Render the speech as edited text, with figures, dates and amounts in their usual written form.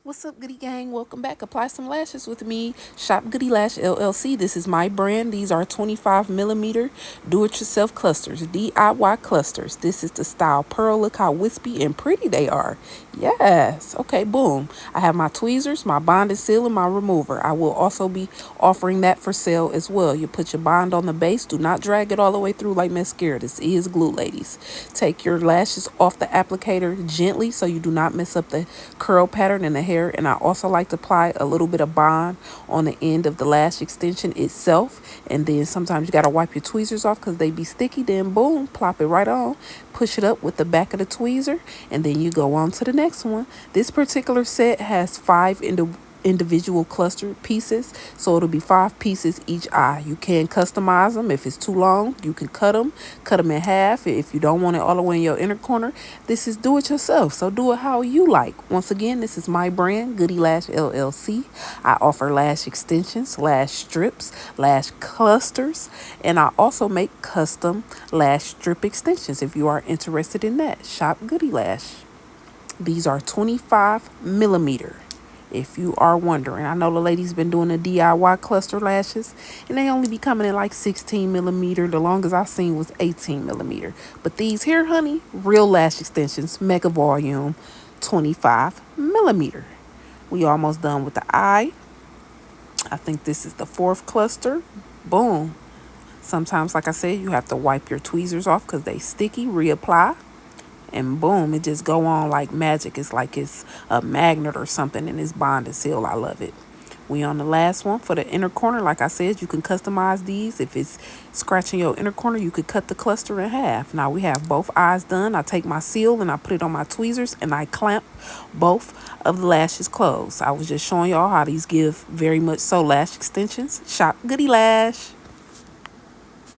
What's up, Goodie Gang? Welcome back. Apply some lashes with me. Shop GoodieLashllc. This is my brand. These are 25mm do-it-yourself clusters, DIY clusters. This is the style Pearl. Look how wispy and pretty they are. Yes. Okay, boom. I have my tweezers, my bond and seal, and my remover. I will also be offering that for sale as well. You put your bond on the base. Do not drag it all the way through like mascara. This is glue, ladies. Take your lashes off the applicator gently so you do not mess up the curl pattern in the hair. And I also like to apply a little bit of bond on the end of the lash extension itself. And then sometimes you got to wipe your tweezers off because they be sticky. Then boom, plop it right on. Push it up with the back of the tweezer. And then you go on to the next one. This particular set has 5 individual cluster pieces, so it'll be 5 pieces each eye. You can customize them. If it's too long, you can cut them in half. If you don't want it all the way in your inner corner, this is do it yourself, so do it how you like. Once again, this is my brand, GoodieLashllc. I offer lash extensions, lash strips, lash clusters, and I also make custom lash strip extensions. If you are interested in that, shop Goodie Lash. These are 25mm. If you are wondering, I know the ladies been doing the DIY cluster lashes and they only be coming in like 16mm. The longest I've seen was 18mm. But these here, honey, real lash extensions, mega volume, 25mm. We almost done with the eye. I think this is the 4th cluster. Boom. Sometimes, like I said, you have to wipe your tweezers off because they sticky. Reapply. And boom, it just go on like magic. It's like it's a magnet or something, and it's bonded seal. I love it. We on the last one for the inner corner. Like I said, you can customize these. If it's scratching your inner corner, you could cut the cluster in half. Now we have both eyes done. I take my seal and I put it on my tweezers and I clamp both of the lashes closed. I was just showing y'all how these give very much so lash extensions. Shop Goodie Lash.